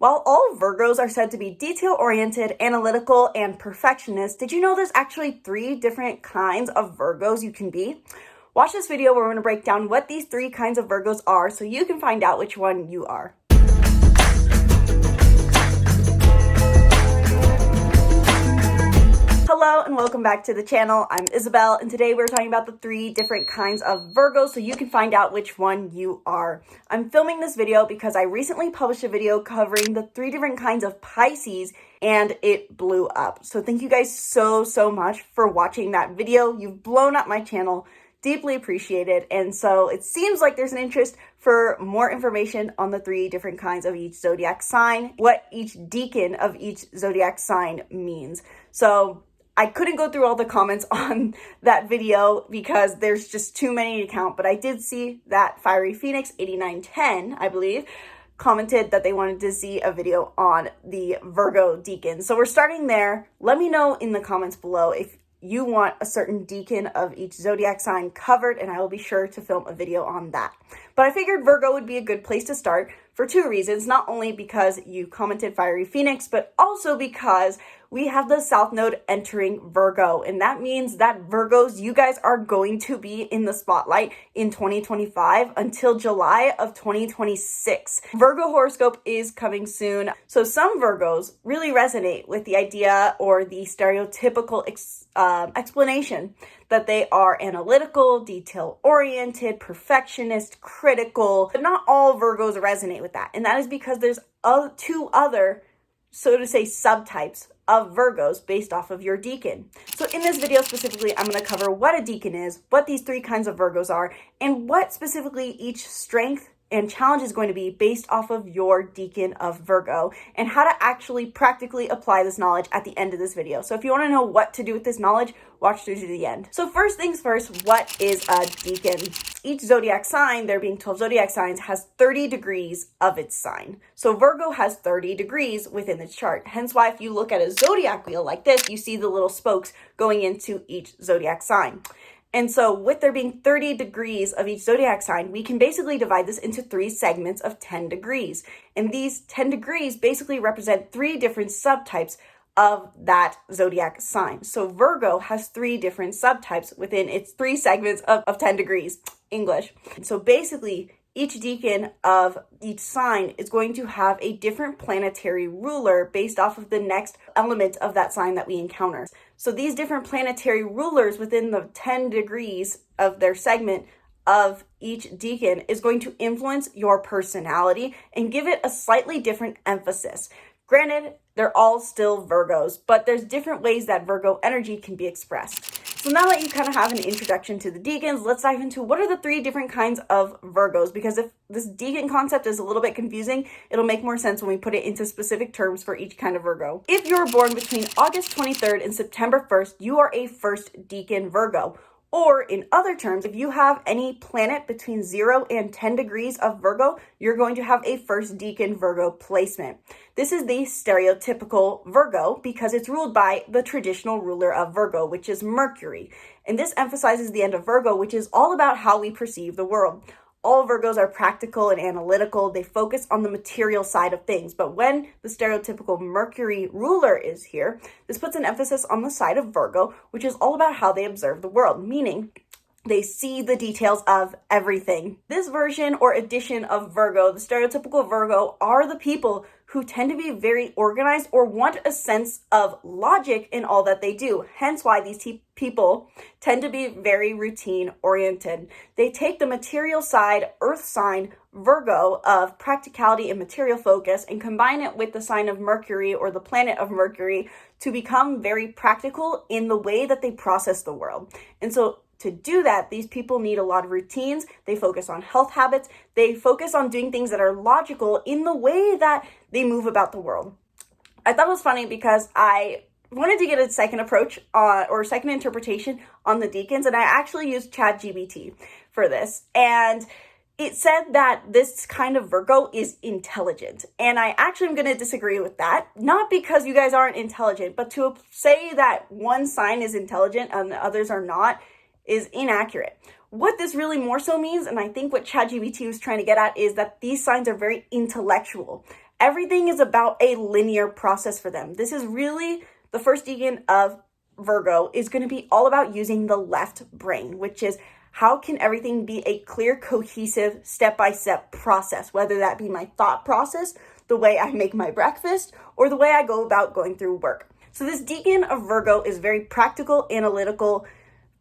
While all Virgos are said to be detail-oriented, analytical, and perfectionist, did you know there's actually 3 different kinds of Virgos you can be? Watch this video where we're going to break down what these 3 kinds of Virgos are so you can find out which one you are. Hello and welcome back to the channel. I'm Isabel and today we're talking about the 3 different kinds of Virgos so you can find out which one you are. I'm filming this video because I recently published a video covering the 3 different kinds of Pisces and it blew up. So thank you guys so much for watching that video. You've blown up my channel. Deeply appreciated. And so it seems like there's an interest for more information on the 3 different kinds of each zodiac sign, what each decan of each zodiac sign means. So I couldn't go through all the comments on that video because there's just too many to count, but I did see that Fiery Phoenix 8910, I believe, commented that they wanted to see a video on the Virgo Decans. So we're starting there. Let me know in the comments below if you want a certain decan of each zodiac sign covered, and I will be sure to film a video on that. But I figured Virgo would be a good place to start for 2 reasons, not only because you commented Fiery Phoenix, but also because we have the South Node entering Virgo, and that means that Virgos, you guys are going to be in the spotlight in 2025 until July of 2026. Virgo horoscope is coming soon, so some Virgos really resonate with the idea or the stereotypical explanation that they are analytical, detail-oriented, perfectionist, critical, but not all Virgos resonate with that, and that is because there's 2 other, so to say, subtypes of Virgos based off of your decan. So in this video specifically, I'm going to cover what a decan is, what these 3 kinds of Virgos are, and what specifically each strength and challenge is going to be based off of your decan of Virgo, and how to actually practically apply this knowledge at the end of this video. So if you want to know what to do with this knowledge, watch through to the end. So first things first, what is a decan? Each zodiac sign, there being 12 zodiac signs, has 30 degrees of its sign. So Virgo has 30 degrees within its chart. Hence why if you look at a zodiac wheel like this, you see the little spokes going into each zodiac sign. And so with there being 30 degrees of each zodiac sign, we can basically divide this into 3 segments of 10 degrees. And these 10 degrees basically represent 3 different subtypes of that zodiac sign. So Virgo has 3 different subtypes within its 3 segments of 10 degrees, English. So basically, each decan of each sign is going to have a different planetary ruler based off of the next element of that sign that we encounter. So these different planetary rulers within the 10 degrees of their segment of each decan is going to influence your personality and give it a slightly different emphasis. Granted, they're all still Virgos, but there's different ways that Virgo energy can be expressed. So now that you kind of have an introduction to the decans, let's dive into what are the 3 different kinds of Virgos, because if this decan concept is a little bit confusing, it'll make more sense when we put it into specific terms for each kind of Virgo. If you were born between August 23rd and September 1st, you are a first decan Virgo. Or in other terms, if you have any planet between 0 and 10 degrees of Virgo, you're going to have a first decan Virgo placement. This is the stereotypical Virgo because it's ruled by the traditional ruler of Virgo, which is Mercury. And this emphasizes the end of Virgo, which is all about how we perceive the world. All Virgos are practical and analytical. They focus on the material side of things. But when the stereotypical Mercury ruler is here, this puts an emphasis on the side of Virgo, which is all about how they observe the world, meaning they see the details of everything. This version or edition of Virgo, the stereotypical Virgo, are the people who tend to be very organized or want a sense of logic in all that they do. Hence why these people tend to be very routine oriented. They take the material side, earth sign, Virgo, of practicality and material focus and combine it with the sign of Mercury or the planet of Mercury to become very practical in the way that they process the world. And so to do that, these people need a lot of routines. They focus on health habits. They focus on doing things that are logical in the way that they move about the world. I thought it was funny because I wanted to get a second approach or second interpretation on the decans, and I actually used ChatGPT for this. And it said that this kind of Virgo is intelligent. And I actually am going to disagree with that. Not because you guys aren't intelligent, but to say that one sign is intelligent and the others are not is inaccurate. What this really more so means, and I think what ChatGPT was trying to get at, is that these signs are very intellectual. Everything is about a linear process for them. This is really the first decan of Virgo is going to be all about using the left brain, which is how can everything be a clear, cohesive, step-by-step process, whether that be my thought process, the way I make my breakfast, or the way I go about going through work. So this decan of Virgo is very practical, analytical,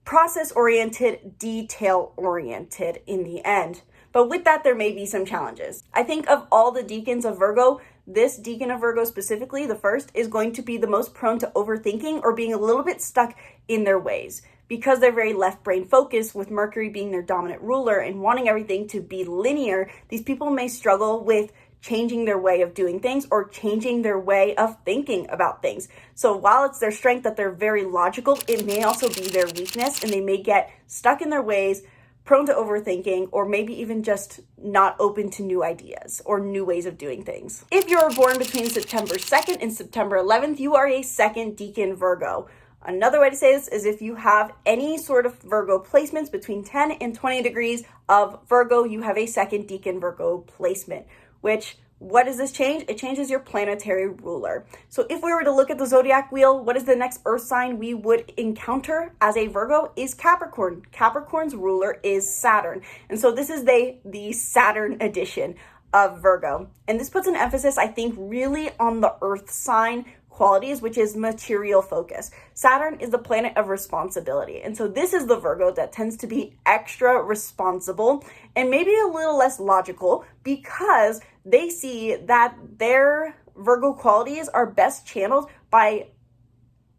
process-oriented, detail-oriented in the end. But with that, there may be some challenges. I think of all the decans of Virgo, this decan of Virgo specifically, the first, is going to be the most prone to overthinking or being a little bit stuck in their ways. Because they're very left brain focused, with Mercury being their dominant ruler and wanting everything to be linear, these people may struggle with changing their way of doing things or changing their way of thinking about things. So while it's their strength that they're very logical, it may also be their weakness, and they may get stuck in their ways, prone to overthinking, or maybe even just not open to new ideas or new ways of doing things. If you're born between September 2nd and September 11th, you are a second decan Virgo. Another way to say this is if you have any sort of Virgo placements between 10 and 20 degrees of Virgo, you have a second decan Virgo placement, which, what does this change? It changes your planetary ruler. So if we were to look at the zodiac wheel, what is the next earth sign we would encounter as a Virgo is Capricorn. Capricorn's ruler is Saturn. And so this is the Saturn edition of Virgo. And this puts an emphasis, I think, really on the earth sign qualities, which is material focus. Saturn is the planet of responsibility. And so this is the Virgo that tends to be extra responsible and maybe a little less logical, because they see that their Virgo qualities are best channeled by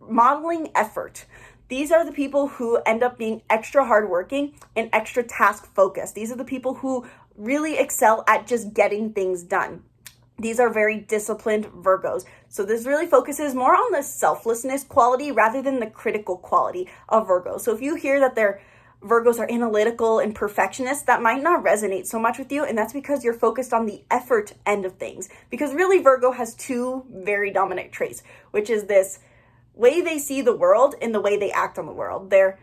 modeling effort. These are the people who end up being extra hardworking and extra task focused. These are the people who really excel at just getting things done. These are very disciplined Virgos. So this really focuses more on the selflessness quality rather than the critical quality of Virgo. So if you hear that their Virgos are analytical and perfectionists, that might not resonate so much with you. And that's because you're focused on the effort end of things. Because really Virgo has two very dominant traits, which is this way they see the world and the way they act on the world. Their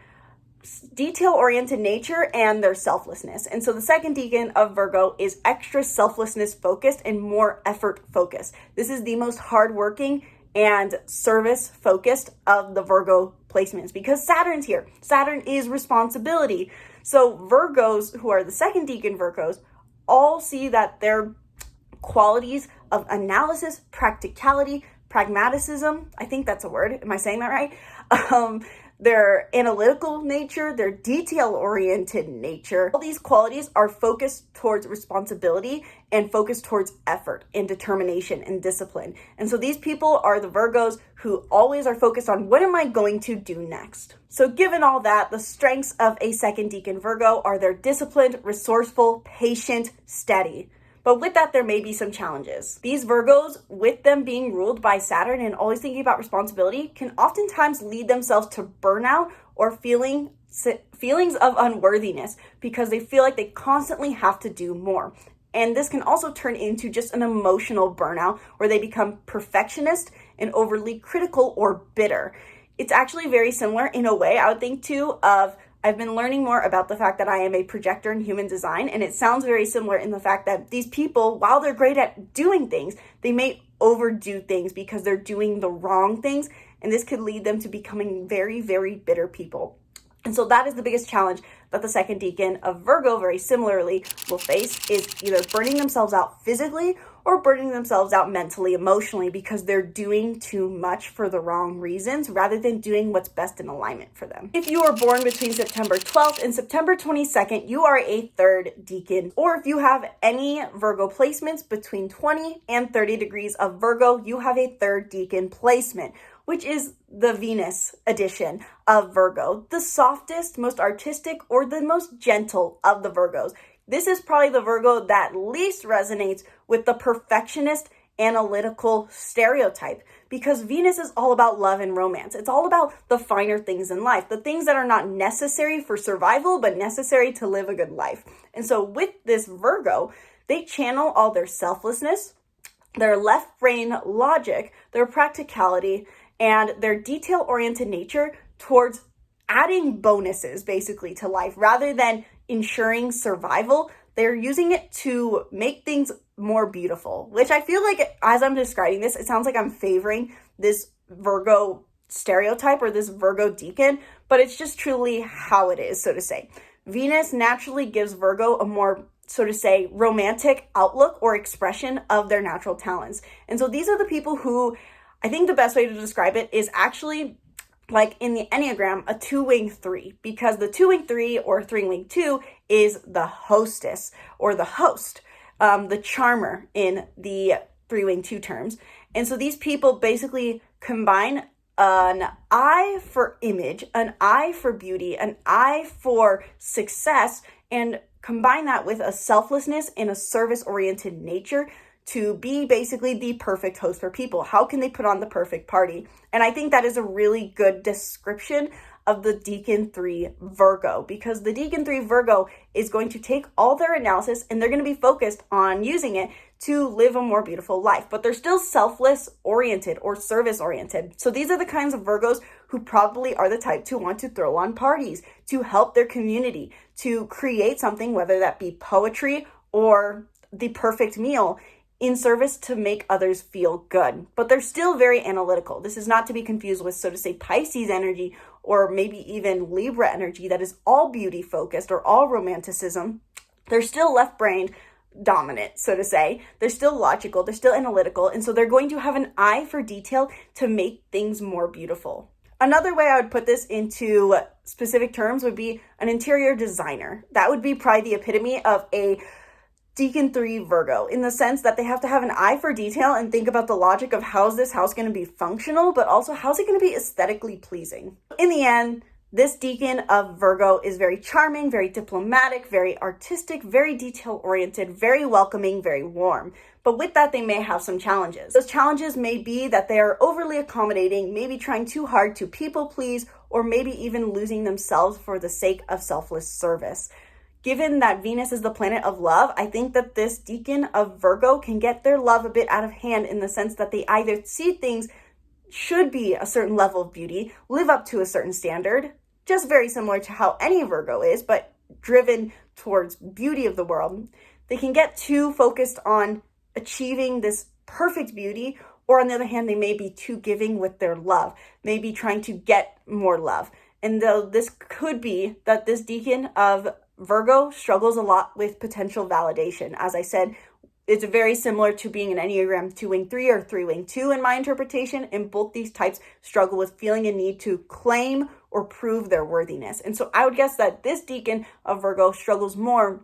detail-oriented nature and their selflessness. And so the second decan of Virgo is extra selflessness focused and more effort focused. This is the most hardworking and service focused of the Virgo placements because Saturn's here. Saturn is responsibility. So Virgos, who are the second decan Virgos, all see that their qualities of analysis, practicality, pragmaticism, I think that's a word. Am I saying that right? Their analytical nature, their detail-oriented nature. All these qualities are focused towards responsibility and focused towards effort and determination and discipline. And so these people are the Virgos who always are focused on what am I going to do next? So given all that, the strengths of a second decan Virgo are they're disciplined, resourceful, patient, steady. But with that, there may be some challenges. These Virgos, with them being ruled by Saturn and always thinking about responsibility, can oftentimes lead themselves to burnout or feelings of unworthiness because they feel like they constantly have to do more. And this can also turn into just an emotional burnout where they become perfectionist and overly critical or bitter. It's actually very similar in a way, I would think, too, of I've been learning more about the fact that I am a projector in human design, and it sounds very similar in the fact that these people, while they're great at doing things, they may overdo things because they're doing the wrong things, and this could lead them to becoming very, very bitter people. And so that is the biggest challenge that the second decan of Virgo, very similarly, will face, is either burning themselves out physically or burning themselves out mentally, emotionally, because they're doing too much for the wrong reasons rather than doing what's best in alignment for them. If you are born between September 12th and September 22nd, you are a third decan. Or if you have any Virgo placements between 20 and 30 degrees of Virgo, you have a third decan placement, which is the Venus edition of Virgo, the softest, most artistic, or the most gentle of the Virgos. This is probably the Virgo that least resonates with the perfectionist, analytical stereotype because Venus is all about love and romance. It's all about the finer things in life, the things that are not necessary for survival, but necessary to live a good life. And so with this Virgo, they channel all their selflessness, their left brain logic, their practicality, and their detail-oriented nature towards adding bonuses basically to life rather than ensuring survival. They're using it to make things more beautiful, which I feel like as I'm describing this, it sounds like I'm favoring this Virgo stereotype or this Virgo decan, but it's just truly how it is, so to say. Venus naturally gives Virgo a more, so to say, romantic outlook or expression of their natural talents. And so these are the people who, I think the best way to describe it is actually like in the Enneagram, a 2-wing 3, because the 2-wing 3 or 3-wing 2 is the hostess or the host, the charmer in the 3-wing 2 terms. And so these people basically combine an eye for image, an eye for beauty, an eye for success, and combine that with a selflessness and a service-oriented nature to be basically the perfect host for people. How can they put on the perfect party? And I think that is a really good description of the Decan 3 Virgo, because the Decan 3 Virgo is going to take all their analysis and they're going to be focused on using it to live a more beautiful life, but they're still selfless oriented or service oriented. So these are the kinds of Virgos who probably are the type to want to throw on parties, to help their community, to create something, whether that be poetry or the perfect meal, in service to make others feel good. But they're still very analytical. This is not to be confused with, so to say, Pisces energy or maybe even Libra energy that is all beauty focused or all romanticism. They're still left brained dominant, so to say. They're still logical, they're still analytical, and so they're going to have an eye for detail to make things more beautiful. Another way I would put this into specific terms would be an interior designer. That would be probably the epitome of a Decan 3 Virgo, in the sense that they have to have an eye for detail and think about the logic of how's this house going to be functional, but also how's it going to be aesthetically pleasing. In the end, this Decan of Virgo is very charming, very diplomatic, very artistic, very detail-oriented, very welcoming, very warm. But with that, they may have some challenges. Those challenges may be that they are overly accommodating, maybe trying too hard to people please, or maybe even losing themselves for the sake of selfless service. Given that Venus is the planet of love, I think that this Decan of Virgo can get their love a bit out of hand, in the sense that they either see things should be a certain level of beauty, live up to a certain standard, just very similar to how any Virgo is, but driven towards beauty of the world. They can get too focused on achieving this perfect beauty, or on the other hand, they may be too giving with their love, maybe trying to get more love. And though this could be that this Decan of Virgo struggles a lot with potential validation. As I said, it's very similar to being an Enneagram 2-wing 3 or 3-wing 2 in my interpretation, and both these types struggle with feeling a need to claim or prove their worthiness. And so I would guess that this Decan of Virgo struggles more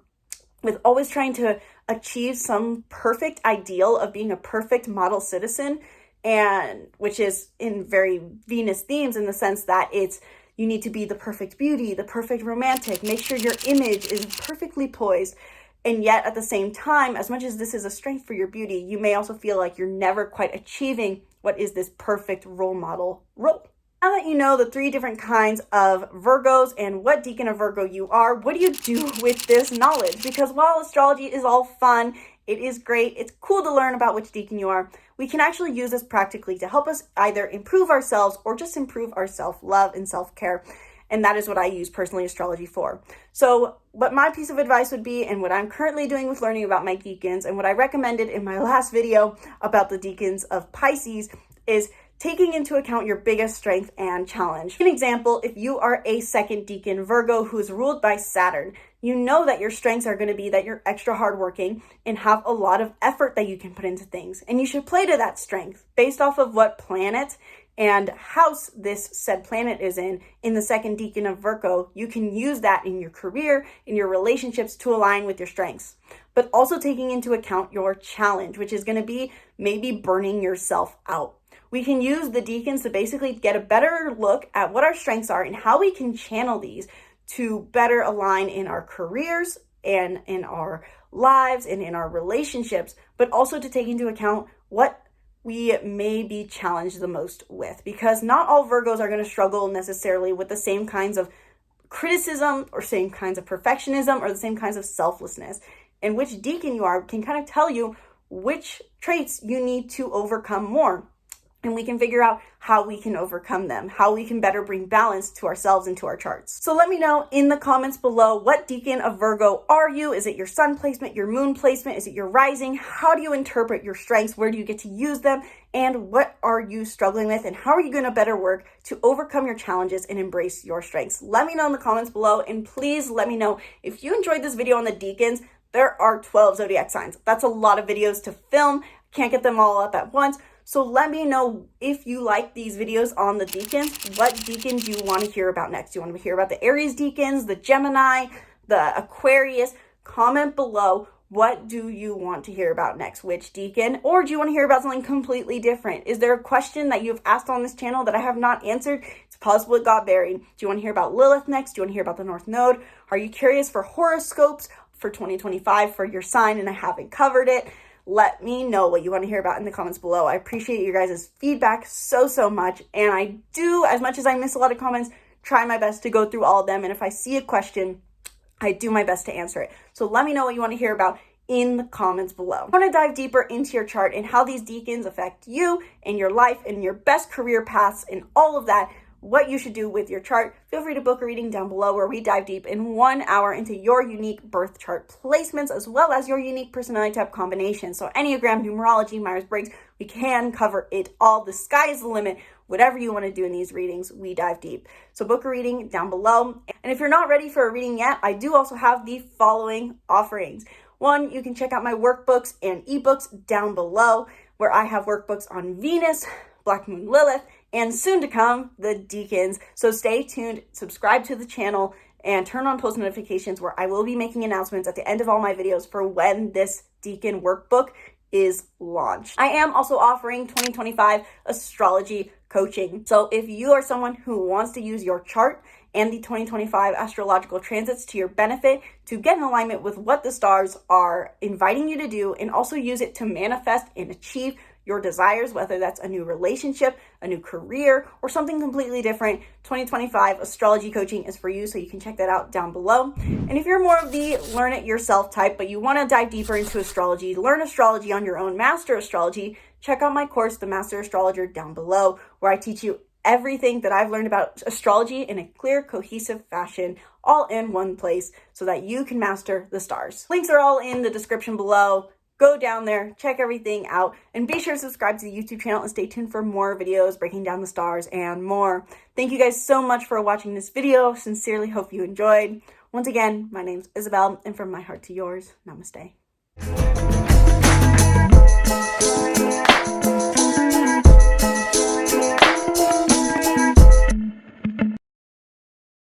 with always trying to achieve some perfect ideal of being a perfect model citizen, and which is in very Venus themes, in the sense that it's you need to be the perfect beauty, the perfect romantic, make sure your image is perfectly poised. And yet at the same time, as much as this is a strength for your beauty, you may also feel like you're never quite achieving what is this perfect role model role. Now that you know the 3 different kinds of Virgos and what Decan of Virgo you are, what do you do with this knowledge? Because while astrology is all fun, it is great, it's cool to learn about which Decan you are, we can actually use this practically to help us either improve ourselves or just improve our self-love and self-care. And that is what I use personally astrology for. So what my piece of advice would be, and what I'm currently doing with learning about my Decans, and what I recommended in my last video about the Decans of Pisces, is taking into account your biggest strength and challenge. An example, if you are a second Decan Virgo who is ruled by Saturn, you know that your strengths are going to be that you're extra hardworking and have a lot of effort that you can put into things. And you should play to that strength based off of what planet and house this said planet is in the second Decan of Virgo. You can use that in your career, in your relationships, to align with your strengths. But also taking into account your challenge, which is going to be maybe burning yourself out. We can use the Decans to basically get a better look at what our strengths are and how we can channel these to better align in our careers and in our lives and in our relationships, but also to take into account what we may be challenged the most with, because not all Virgos are going to struggle necessarily with the same kinds of criticism or same kinds of perfectionism or the same kinds of selflessness. And which Decan you are can kind of tell you which traits you need to overcome more. and we can figure out how we can overcome them, how we can better bring balance to ourselves and to our charts. So let me know in the comments below, what decan of Virgo are you? Is it your sun placement, your moon placement? Is it your rising? How do you interpret your strengths? Where do you get to use them? And what are you struggling with? And how are you going to better work to overcome your challenges and embrace your strengths? Let me know in the comments below, and please let me know if you enjoyed this video on the deacons. There are 12 zodiac signs. That's a lot of videos to film. Can't get them all up at once. So let me know if you like these videos on the deacons, what deacons you want to hear about next. Do you want to hear about the Aries deacons, the Gemini, the Aquarius? Comment below, what do you want to hear about next? Which decan? Or do you want to hear about something completely different? Is there a question that you've asked on this channel that I have not answered? It's possible it got buried. Do you want to hear about Lilith next? Do you want to hear about the North Node? Are you curious for horoscopes for 2025 for your sign and I haven't covered it? Let me know what you want to hear about in the comments below. I appreciate you guys' feedback so much. And I do, as much as I miss a lot of comments, try my best to go through all of them. And if I see a question, I do my best to answer it. So let me know what you want to hear about in the comments below. I want to dive deeper into your chart and how these deacons affect you and your life and your best career paths and all of that, what you should do with your chart. Feel free to book a reading down below where we dive deep in 1 hour into your unique birth chart placements as well as your unique personality type combination. So Enneagram, numerology, Myers-Briggs, we can cover it all. The sky is the limit. Whatever you want to do in these readings, we dive deep. So book a reading down below. And if you're not ready for a reading yet, I do also have the following offerings. One, you can check out my workbooks and ebooks down below where I have workbooks on Venus, Black Moon Lilith, and soon to come, the deacons. So stay tuned, subscribe to the channel, and turn on post notifications where I will be making announcements at the end of all my videos for when this deacon workbook is launched. I am also offering 2025 astrology coaching. So if you are someone who wants to use your chart and the 2025 astrological transits to your benefit to get in alignment with what the stars are inviting you to do and also use it to manifest and achieve your desires, whether that's a new relationship, a new career, or something completely different, 2025 astrology coaching is for you, so you can check that out down below. And if you're more of the learn it yourself type, but you want to dive deeper into astrology, learn astrology on your own, master astrology, check out my course, The Master Astrologer, down below, where I teach you everything that I've learned about astrology in a clear, cohesive fashion, all in one place, so that you can master the stars. Links are all in the description below. Go down there, check everything out, and be sure to subscribe to the YouTube channel and stay tuned for more videos breaking down the stars and more. Thank you guys so much for watching this video. Sincerely hope you enjoyed. Once again, my name's Isabel, and from my heart to yours, namaste.